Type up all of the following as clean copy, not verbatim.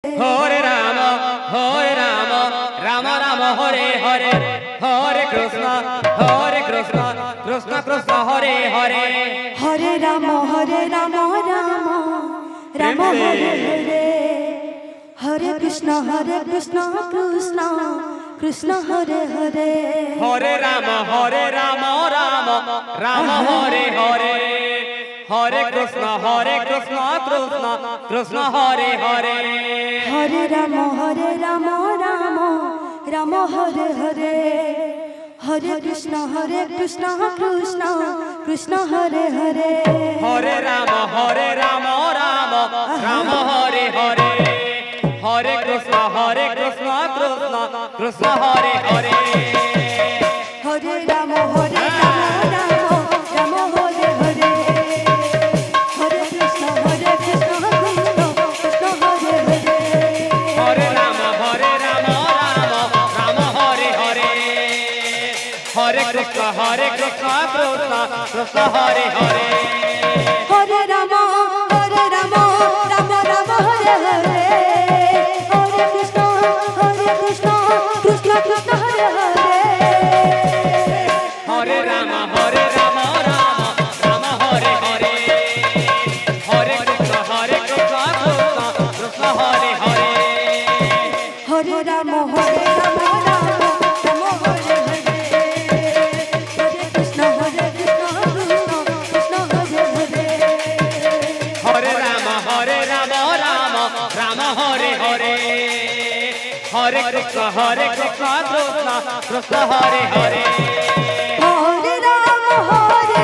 Hare Rama, Rama Rama, Hare Hare, Hare Krishna, Krishna Krishna, Hare Hare, Hare Rama, Rama Rama, Hare Hare, Hare Krishna, Krishna Krishna, Hare Hare, Hare Rama, Rama Hare Hare, Hare Krishna, Krishna Hare Hare, Hare Rama, Rama Hare Hare, Hare Krishna, Krishna Hare Hare, Hare Rama, Rama Hare Hare, Hare Krishna, Krishna Hare Hare, Hare Rama, Rama Hare Hare, Hare Krishna, Krishna Hare Hare, Hare Rama, Rama Hare Hare, Hare Krishna, Krishna Hare Hare, Hare Rama, Rama Hare Hare, Hare Krishna, Krishna Hare Hare, Hare Rama, Rama Hare Hare, Hare Krishna, Krishna Hare Hare, Hare Rama, Rama Hare Hare, Hare Krishna, Krishna Hare Hare, Hare Rama, Rama Hare Hare, Hare Krishna, Krishna Hare Hare, Hare Rama, Rama Hare Hare, Hare Krishna, Krishna Hare Hare, Hare Rama, Rama Hare Hare, Hare Krishna, Krishna Hare Hare, Hare Rama, Rama Hare Hare, Hare Krishna, Krishna Hare Hare, Hare Rama, Rama Hare Hare, Hare Krishna, Krishna Hare Hare, Hare Rama, Rama Hare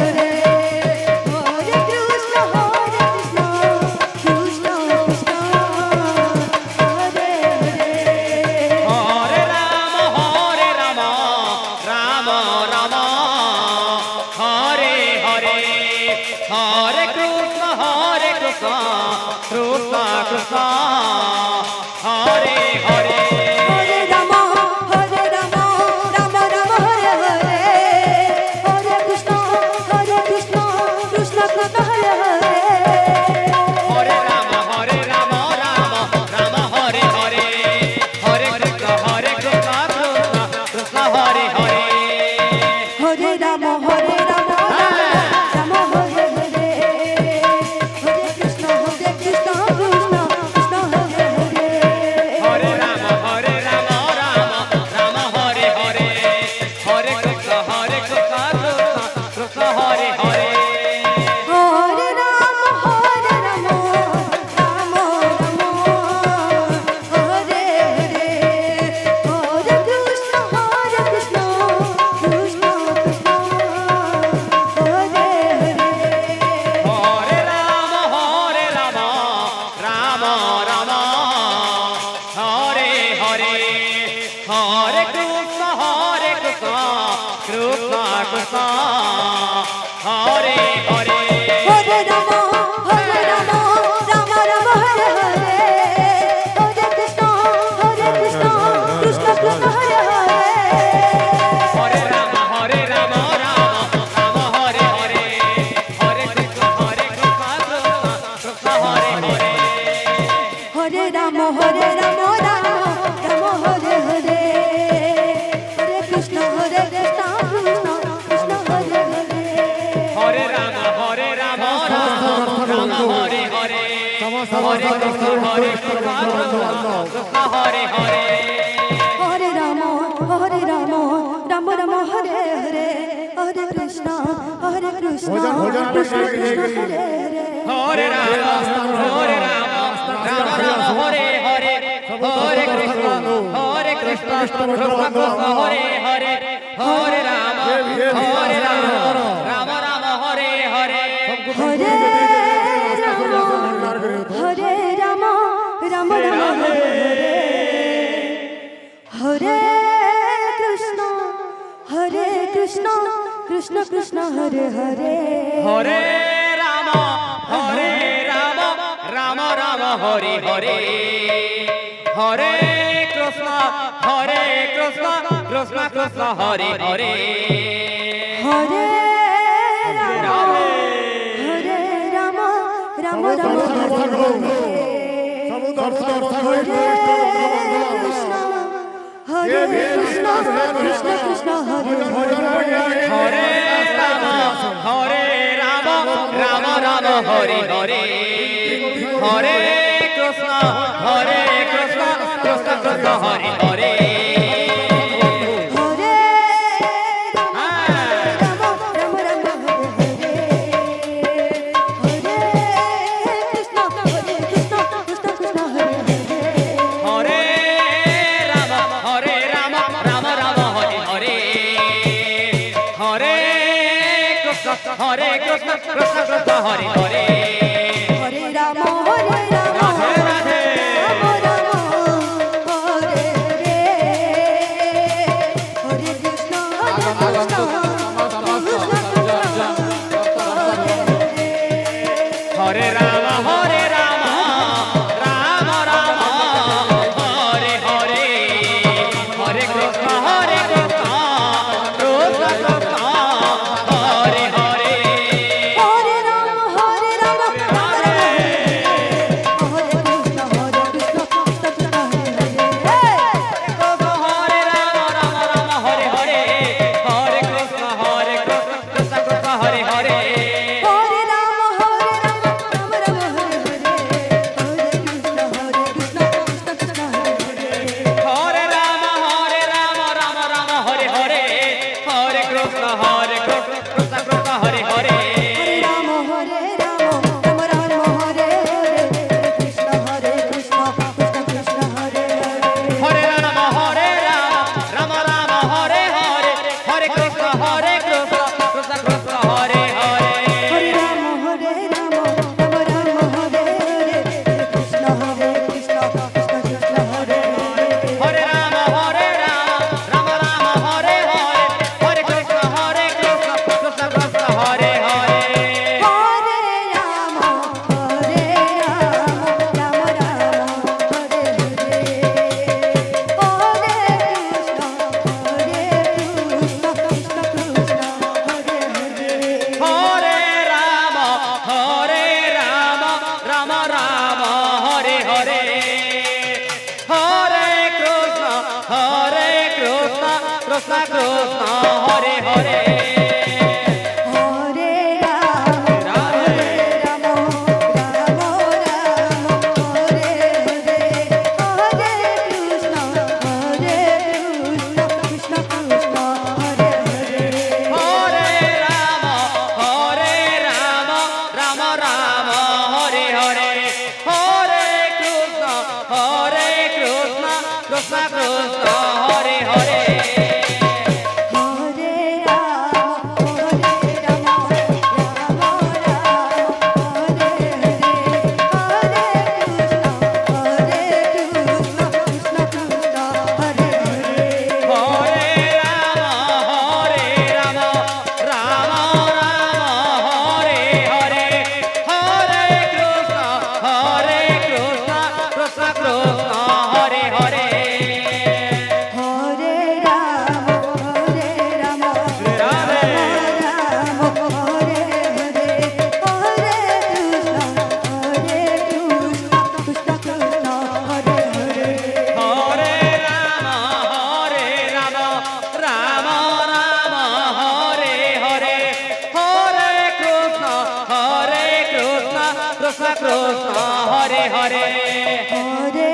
Hare, Hare Krishna, Krishna Hare Hare, Hare Rama, Rama Hare Hare, Hare Krishna, Krishna Hare Hare, Hare Rama, Rama Hare Hare, Hare Krishna, Krishna Hare Hare, Hare Rama, Rama Hare Hare, Hare Krishna, Krishna Hare Hare, Hare Rama, Rama Hare Hare, Hare Krishna, Krishna Hare Hare, Hare Rama, Rama Hare Hare, Hare Krishna, Krishna Hare Hare, Hare Rama, Rama Hare Hare, Hare Krishna, Krishna Hare Hare, Hare Rama, Rama Hare Hare, Hare Krishna, Krishna Hare Hare, Hare Rama, Rama Hare Hare, Hare Krishna, Krishna Hare Hare, Hare Rama, Rama Hare Hare, Hare Krishna, Krishna Hare Hare, Hare Rama, Rama Hare Hare, Hare Rama, Rama Hare Hare, Hare Krishna, Krishna Hare Hare, Hare Rama, Rama Hare Hare, Hare Krishna, Krishna Hare Hare, Hare Rama, Hare Ram Ram Hare Krishna Krishna Krishna Hare Hare Ram Ram Ram Hare Hare Hare Krishna Krishna Krishna Hare Hare Hare Krishna Krishna Krishna Hare Hare Hare Ram Radhe Radhe Ram Ram Hare Hare Hare Krishna Krishna Hare Ram Ram Ram Hare Hare Hare Krishna Krishna Krishna Krishna Hare Hare Hare Ram Ram Ram Hare Hare Hare Krishna Krishna Krishna Hare Hare Hare Ram Ram Ram Hare Hare Hare Krishna Krishna Krishna Hare Hare Krishna Krishna Hare Hare Hare